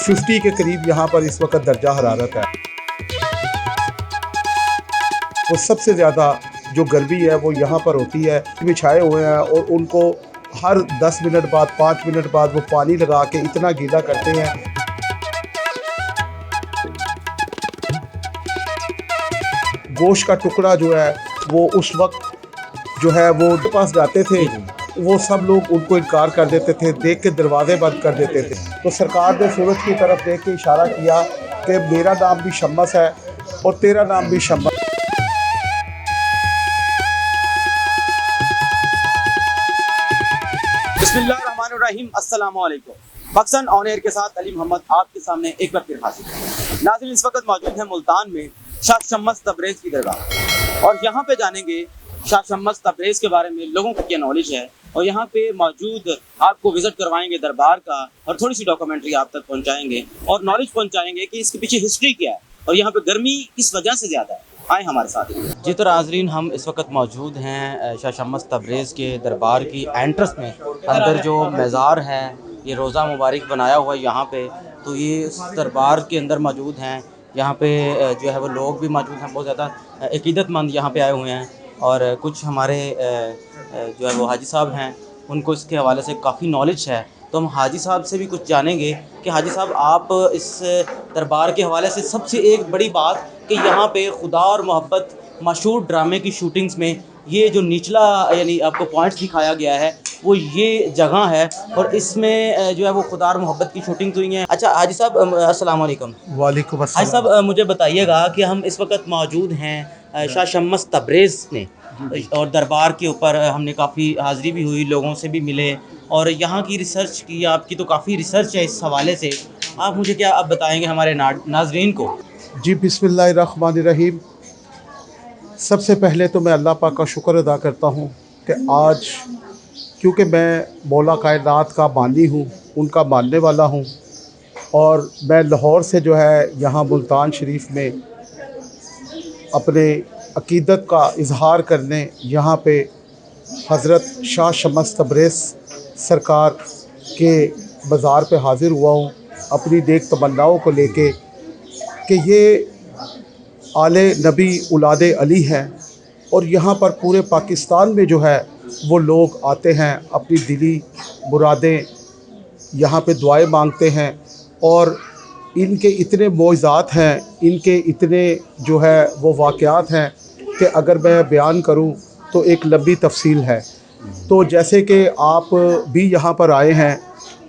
50 के करीब यहाँ पर इस वक्त दर्जा हरारत है। वो सबसे ज़्यादा जो गर्मी है वो यहाँ पर होती है। बिछाए हुए हैं और उनको हर 10 मिनट बाद 5 मिनट बाद वो पानी लगा के इतना गीला करते हैं। गोश्त का टुकड़ा जो है वो उस वक्त जो है वो के पास जाते थे, वो सब लोग उनको इनकार कर देते थे, देख के दरवाजे बंद कर देते थे। तो सरकार ने सूरज की तरफ देख के इशारा किया कि मेरा नाम भी शम्मस है और तेरा नाम भी शम्मस। बिस्मिल्लाहिर्रहमानिर्रहीम, अस्सलामु अलैकुम। पाकिस्तान ऑन एयर के साथ अली मोहम्मद आपके सामने एक बार फिर हाजिर है। नाज़रीन, इस वक्त मौजूद है मुल्तान में शाह शम्मस तबरेज़ की दरगाह और यहाँ पे जानेंगे शाह शम्मस तबरेज़ के बारे में लोगों को क्या नॉलेज है और यहाँ पे मौजूद आपको विज़िट करवाएंगे दरबार का और थोड़ी सी डॉक्यूमेंट्री आप तक पहुँचाएंगे और नॉलेज पहुँचाएंगे कि इसके पीछे हिस्ट्री क्या है और यहाँ पे गर्मी किस वजह से ज़्यादा है। आए हमारे साथ। जी तो नाज़रीन, हम इस वक्त मौजूद हैं शाह शम्मस तबरेज़ के दरबार की एंट्रेंस में। अंदर जो मज़ार है, ये रोज़ा मुबारक बनाया हुआ है यहाँ पे, तो ये इस दरबार के अंदर मौजूद हैं। यहाँ पे जो है वो लोग भी मौजूद हैं, बहुत ज़्यादा अक़ीदतमंद यहाँ पे आए हुए हैं और कुछ हमारे जो है वो हाजी साहब हैं, उनको इसके हवाले से काफ़ी नॉलेज है। तो हम हाजी साहब से भी कुछ जानेंगे कि हाजी साहब, आप इस दरबार के हवाले से सबसे एक बड़ी बात कि यहाँ पे खुदा और मोहब्बत मशहूर ड्रामे की शूटिंग्स में ये जो निचला यानी आपको पॉइंट्स दिखाया गया है वो ये जगह है और इसमें जो है वो खुदा और मोहब्बत की शूटिंग हुई है। अच्छा हाजी साहब, अस्सलाम वालेकुम। वालेकुम अस्सलाम। हाजी साहब, मुझे बताइएगा कि हम इस वक्त मौजूद हैं शाह शम्मस तबरेज़ में और दरबार के ऊपर हमने काफ़ी हाज़िरी भी हुई, लोगों से भी मिले और यहाँ की रिसर्च की। आपकी तो काफ़ी रिसर्च है इस हवाले से, आप मुझे क्या आप बताएँगे हमारे नाज़रीन को? जी बिस्मिल्लाहिर्रहमानिर्रहीम। सबसे पहले तो मैं अल्लाह पाक का शुक्र अदा करता हूँ कि आज क्योंकि मैं मौला कायनात का मानी हूँ, उनका मानने वाला हूँ और मैं लाहौर से जो है यहाँ मुल्तान शरीफ में अपने अक़ीदत का इजहार करने यहाँ पे हज़रत शाह शम्मस तबरेज़ सरकार के बाज़ार पे हाज़िर हुआ हूँ अपनी नेक तमन्नाओं को लेके कि ये आले नबी औलादे अली हैं और यहाँ पर पूरे पाकिस्तान में जो है वो लोग आते हैं, अपनी दिली मुरादें यहाँ पे दुआएं मांगते हैं और इनके इतने मौज़ात हैं, इनके इतने जो है वो वाक़यात हैं कि अगर मैं बयान करूँ तो एक लंबी तफसील है। तो जैसे कि आप भी यहाँ पर आए हैं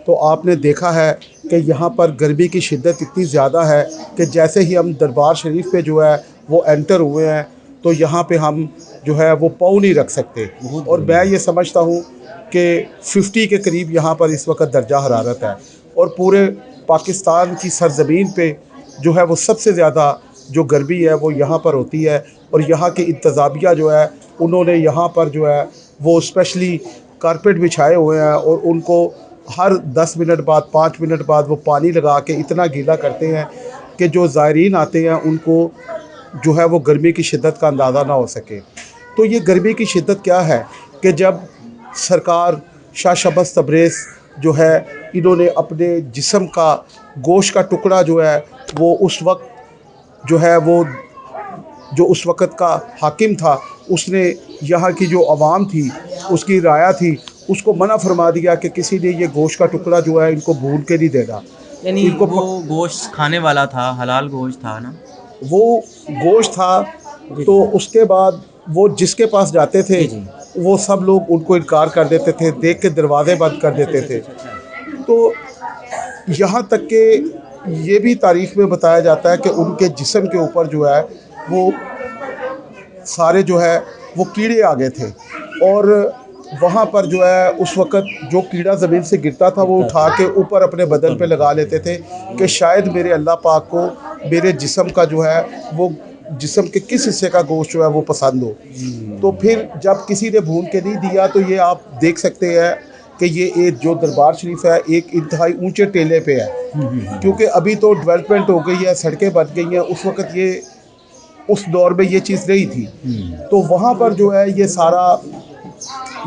तो आपने देखा है कि यहाँ पर गर्मी की शिद्दत इतनी ज़्यादा है कि जैसे ही हम दरबार शरीफ पे जो है वो एंटर हुए हैं तो यहाँ पे हम जो है वो पाँव नहीं रख सकते और मैं ये समझता हूँ कि 50 के करीब यहाँ पर इस वक्त दर्जा हरारत है और पूरे पाकिस्तान की सरज़मीन पे जो है वो सबसे ज़्यादा जो गर्मी है वो यहाँ पर होती है और यहाँ की इंतज़ामिया जो है उन्होंने यहाँ पर जो है वो स्पेशली कारपेट बिछाए हुए हैं और उनको हर 10 मिनट बाद 5 मिनट बाद वो पानी लगा के इतना गीला करते हैं कि जो ज़ायरीन आते हैं उनको जो है वो गर्मी की शिद्दत का अंदाज़ा ना हो सके। तो ये गर्मी की शिद्दत क्या है कि जब सरकार शाह शम्मस तबरेज़ जो है इन्होंने अपने जिस्म का गोश्त का टुकड़ा जो है वो उस वक्त जो है वो जो उस वक़्त का हाकिम था उसने यहाँ की जो आवाम थी उसकी राया थी उसको मना फरमा दिया कि किसी ने ये गोश्त का टुकड़ा जो है इनको भून के नहीं देना। यानी इनको वो गोश्त खाने वाला था, हलाल गोश्त था ना, वो गोश्त था। तो उसके बाद वो जिसके पास जाते थे वो सब लोग उनको इनकार कर देते थे, देख के दरवाजे बंद कर देते थे। तो यहाँ तक कि ये भी तारीख़ में बताया जाता है कि उनके जिस्म के ऊपर जो है वो सारे जो है वो कीड़े आ गए थे और वहाँ पर जो है उस वक़्त जो कीड़ा ज़मीन से गिरता था वो उठा के ऊपर अपने बदन पे लगा लेते थे कि शायद मेरे अल्लाह पाक को मेरे जिस्म का जो है वो जिस्म के किस हिस्से का गोश्त जो है वो पसंद हो। तो फिर जब किसी ने भून के नहीं दिया तो ये आप देख सकते हैं कि ये एक जो दरबार शरीफ है एक इंतहाई ऊंचे टेले पे है क्योंकि अभी तो डेवलपमेंट हो गई है, सड़कें बन गई हैं, उस वक़्त ये उस दौर में ये चीज़ नहीं थी। तो वहाँ पर जो है ये सारा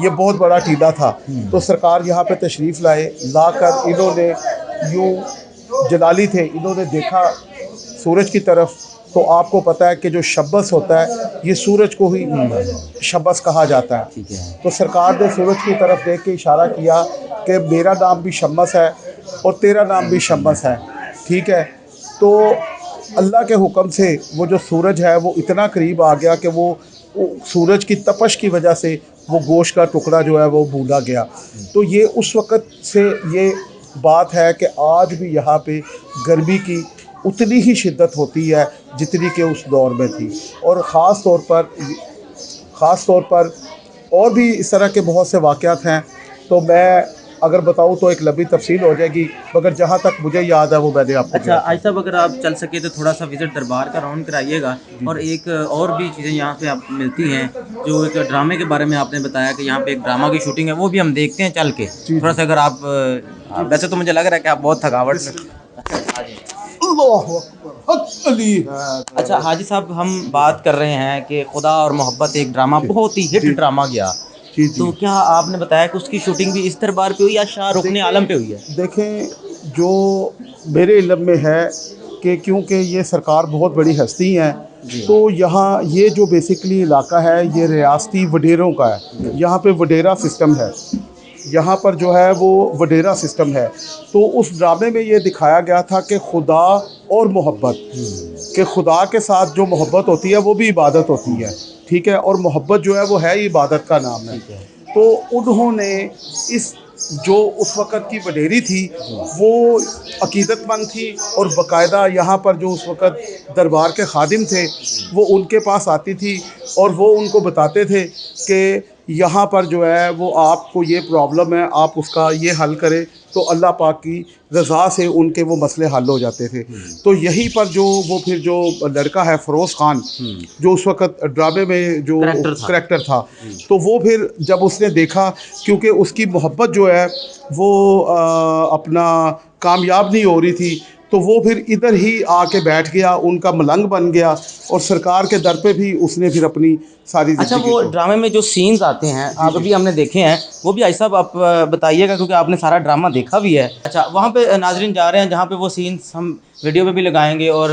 ये बहुत बड़ा टीला था। तो सरकार यहाँ पे तशरीफ़ लाए, लाकर इन्होंने यूँ जलाली थे, इन्होंने देखा सूरज की तरफ, तो आपको पता है कि जो शब्बस होता है ये सूरज को ही शब्बस कहा जाता है। ठीक है। तो सरकार ने सूरज की तरफ देख के इशारा किया कि मेरा नाम भी शम्मस है और तेरा नाम भी शम्मस है, ठीक है। तो अल्लाह के हुक्म से वो जो सूरज है वो इतना करीब आ गया कि वो सूरज की तपश की वजह से वो गोश्त का टुकड़ा जो है वो भूना गया। तो ये उस वक़्त से ये बात है कि आज भी यहाँ पे गर्मी की उतनी ही शिद्दत होती है जितनी कि उस दौर में थी। और ख़ास तौर पर और भी इस तरह के बहुत से वाक़यात हैं, तो मैं अगर बताऊँ तो एक लंबी तफसील हो जाएगी, मगर जहाँ तक मुझे याद है वो मैंने आपको अच्छा आज साहब, अगर आप चल सके तो थोड़ा सा विज़िट दरबार का राउंड कराइएगा। और एक और भी चीज़ें यहाँ पे आप मिलती हैं, जो एक ड्रामे के बारे में आपने बताया कि यहाँ पे एक ड्रामा की शूटिंग है, वो भी हम देखते हैं चल के थोड़ा सा। अगर आप वैसे तो मुझे लग रहा है कि आप बहुत थकावट अच्छा हाजी साहब, हम बात कर रहे हैं कि खुदा और मोहब्बत एक ड्रामा बहुत ही हिट ड्रामा गया, तो क्या आपने बताया कि उसकी शूटिंग भी इस दरबार पे हुई या शाहरुख ने आलम पे हुई है? देखें, जो मेरे इल्म में है कि क्योंकि ये सरकार बहुत बड़ी हस्ती हैं, तो यहाँ ये जो बेसिकली इलाका है ये रियासती वडेरों का है। यहाँ पे वडेरा सिस्टम है, यहाँ पर जो है वो वडेरा सिस्टम है। तो उस ड्रामे में ये दिखाया गया था कि खुदा और मोहब्बत, कि खुदा के साथ जो मोहब्बत होती है वो भी इबादत होती है, ठीक है, और मोहब्बत जो है वो है इबादत का नाम है। तो उन्होंने इस जो उस वक़्त की वडेरी थी वो अकीदतमंद थी, और बाकायदा यहाँ पर जो उस वक़्त दरबार के खादिम थे वो उनके पास आती थी और वो उनको बताते थे कि यहाँ पर जो है वो आपको ये प्रॉब्लम है, आप उसका ये हल करें, तो अल्लाह पाक की रज़ा से उनके वो मसले हल हो जाते थे। तो यहीं पर जो वो फिर जो लड़का है फ़िरोज़ ख़ान, जो उस वक़्त ड्रामे में जो करैक्टर था, तो वो फिर जब उसने देखा, क्योंकि उसकी मोहब्बत जो है वो अपना कामयाब नहीं हो रही थी, तो वो फिर इधर ही आके बैठ गया, उनका मलंग बन गया, और सरकार के दर पे भी उसने फिर अपनी सारी अच्छा, वो ड्रामे में जो सीन्स आते हैं आप अभी हमने देखे हैं, वो भी आई साहब आप बताइएगा, क्योंकि आपने सारा ड्रामा देखा भी है। अच्छा, वहाँ पे नाजरीन जा रहे हैं जहाँ पे वो सीन्स हम वीडियो पे भी लगाएंगे और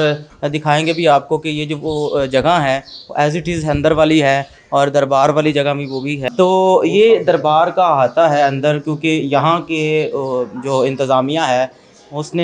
दिखाएंगे भी आपको कि ये जो वो जगह है एज इट इज़ अंदर वाली है और दरबार वाली जगह भी वो भी है। तो ये दरबार का अहाता है अंदर, क्योंकि यहाँ के जो इंतज़ामिया है उसने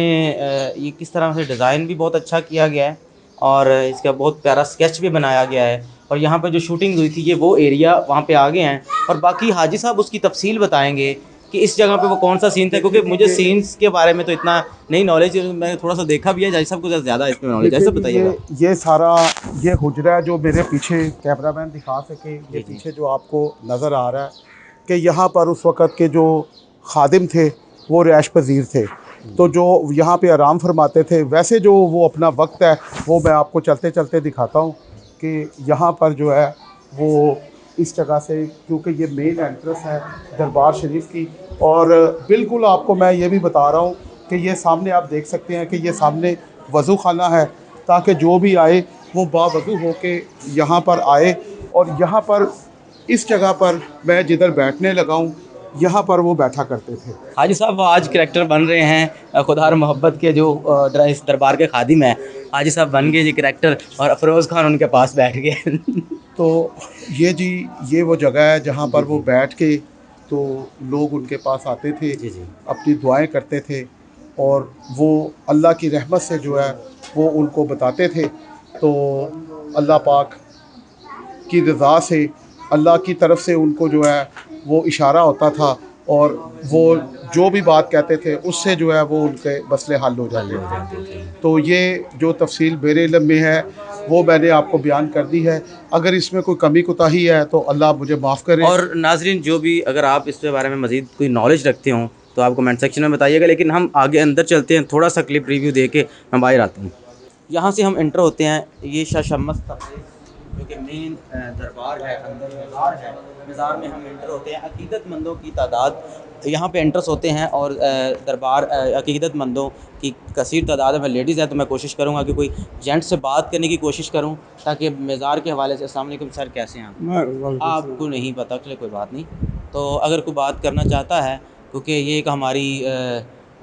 ये किस तरह से डिज़ाइन भी बहुत अच्छा किया गया है और इसका बहुत प्यारा स्केच भी बनाया गया है। और यहाँ पे जो शूटिंग हुई थी ये वो एरिया वहाँ पे आ गए हैं, और बाकी हाजी साहब उसकी तफसील बताएंगे कि इस जगह पे वो कौन सा सीन था, क्योंकि मुझे सीन्स के बारे में तो इतना नहीं नॉलेज है, मैंने थोड़ा सा देखा भी है। हाजी साहब को ज़्यादा इसमें नॉलेज है, ऐसा बताइएगा। ये सारा ये हुजरा है जो मेरे पीछे कैमरामैन दिखा सके, ये पीछे जो आपको नज़र आ रहा है कि यहाँ पर उस वक़्त के जो खादिम थे वो रिहाइश पजीर थे, तो जो यहाँ पे आराम फरमाते थे। वैसे जो वो अपना वक्त है वो मैं आपको चलते चलते दिखाता हूँ कि यहाँ पर जो है वो इस जगह से, क्योंकि ये मेन एंट्रेंस है दरबार शरीफ की, और बिल्कुल आपको मैं ये भी बता रहा हूँ कि ये सामने आप देख सकते हैं कि ये सामने वज़ू खाना है, ताकि जो भी आए वो बावज़ू हो के यहाँ पर आए। और यहाँ पर इस जगह पर मैं जिधर बैठने लगा हूँ यहाँ पर वो बैठा करते थे। हाजी साहब आज करैक्टर बन रहे हैं खुदा और मोहब्बत के जो इस दरबार के खादिम हैं, हाजी साहब बन गए जी करैक्टर और अफरोज़ खान उनके पास बैठ गए। तो ये जी ये वो जगह है जहाँ पर वो बैठ के तो लोग उनके पास आते थे, अपनी दुआएं करते थे, और वो अल्लाह की रहमत से जो है वो उनको बताते थे। तो अल्लाह पाक की रज़ा से अल्लाह की तरफ से उनको जो है वो इशारा होता था, और वो जो भी बात कहते थे उससे जो है वो उनके मसले हल हो जाते थे। तो ये जो तफसील मेरे इल्म में है वो मैंने आपको बयान कर दी है। अगर इसमें कोई कमी कोताही है तो अल्लाह मुझे माफ़ करे। और नाजरीन जो भी अगर आप इसके बारे में मज़ीद कोई नॉलेज रखते हों तो आप कमेंट सेक्शन में बताइएगा, लेकिन हम आगे अंदर चलते हैं, थोड़ा सा क्लिप रिव्यू दे के मैं बाहर आता हूँ। यहाँ से हम एंटर होते हैं, ये शाह शम्मस तब्रेज़ जो कि मेन दरबार है, अंदर मज़ार है, मज़ार में हम एंटर होते हैं। अकीदतमंदों की तादाद यहाँ पे एंटर्स होते हैं, और दरबार अकीदतमंदों की कसीर तादाद में लेडीज़ है, तो मैं कोशिश करूँगा कि कोई जेंट्स से बात करने की कोशिश करूँ, ताकि मज़ार के हवाले से। अस्सलाम वालेकुम सर, कैसे हैं आप? आपको नहीं पता, चलिए कोई बात नहीं। तो अगर कोई बात करना चाहता है, क्योंकि ये एक हमारी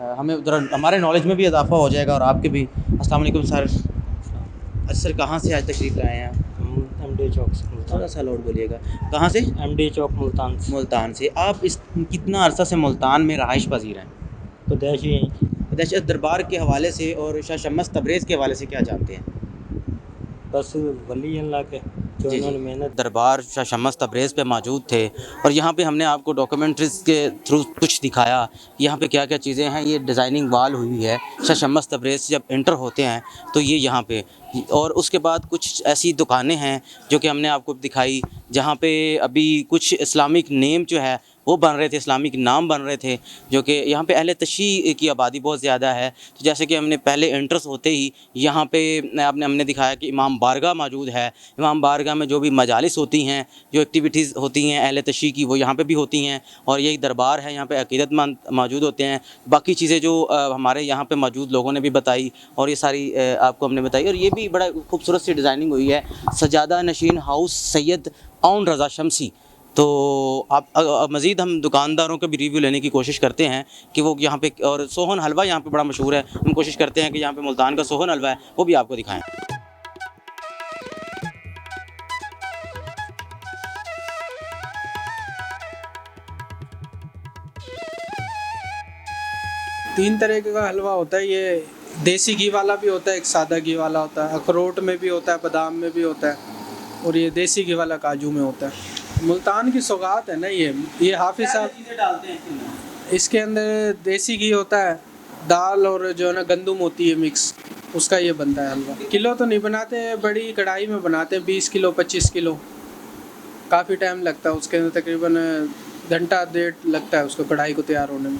हमें उधर हमारे नॉलेज में भी इजाफा हो जाएगा और आपके भी। अस्सलाम वालेकुम सर। अच्छा सर, कहाँ से आज तशरीफ़ लाए हैं आप? एमडी चौक से थोड़ा मुल्तान। सा लाउड बोलिएगा। कहाँ से? एमडी चौक मुल्तान से। मुल्तान से। आप इस कितना अरसा से मुल्तान में रहाइश पजीर हैं? पैदाइश ही यहीं की। दहशत दरबार के हवाले से और शाह शम्स तबरेज़ के हवाले से क्या जानते हैं? बस वली अल्लाह के जो जी जी। इन्होंने मेहनत। दरबार शाह शम्स तबरेज़ पे मौजूद थे और यहाँ पे हमने आपको डॉक्यूमेंट्रीज़ के थ्रू कुछ दिखाया कि यहाँ पे क्या क्या चीज़ें हैं। ये डिज़ाइनिंग वाल हुई है। शाह शम्स तबरेज़ जब एंटर होते हैं तो ये यहाँ पे, और उसके बाद कुछ ऐसी दुकानें हैं जो कि हमने आपको दिखाई जहाँ पे अभी कुछ इस्लामिक नेम जो है वो बन रहे थे, इस्लामिक नाम बन रहे थे, जो कि यहाँ पे अहले तशी की आबादी बहुत ज़्यादा है। तो जैसे कि हमने पहले एंट्रेंस होते ही यहाँ पे हमने दिखाया कि इमाम बारगाह मौजूद है। इमाम बारगाह में जो भी मजालिस होती हैं, जो एक्टिविटीज़ होती हैं अहले तशी की, वो यहाँ पे भी होती हैं। और यही दरबार है, यहाँ पे अकीदतमंद मौजूद होते हैं। बाकी चीज़ें जो हमारे यहाँ पे मौजूद लोगों ने भी बताई और ये सारी आपको हमने बताई। और ये भी बड़ा खूबसूरत सी डिज़ाइनिंग हुई है, सजादा नशीन हाउस सैयद औन रज़ा शमसी। तो आप मज़ीद हम दुकानदारों का भी रिव्यू लेने की कोशिश करते हैं कि वो यहाँ पे, और सोहन हलवा यहाँ पे बड़ा मशहूर है। हम कोशिश करते हैं कि यहाँ पे मुल्तान का सोहन हलवा है वो भी आपको दिखाएं। तीन तरह का हलवा होता है। ये देसी घी वाला भी होता है, एक सादा घी वाला होता है, अखरोट में भी होता है, बादाम में भी होता है, और ये देसी घी वाला काजू में होता है। मुल्तान की सौगात है ना ये हाफिज साहब डालते हैं इसके अंदर देसी घी होता है, दाल और जो है ना गंदम होती है मिक्स, उसका ये बनता है हलवा। किलो तो नहीं बनाते, बड़ी कढ़ाई में बनाते हैं, 20 किलो 25 किलो। काफ़ी टाइम लगता है उसके अंदर, तकरीबन घंटा डेढ़ लगता है उसको कढ़ाई को तैयार होने में।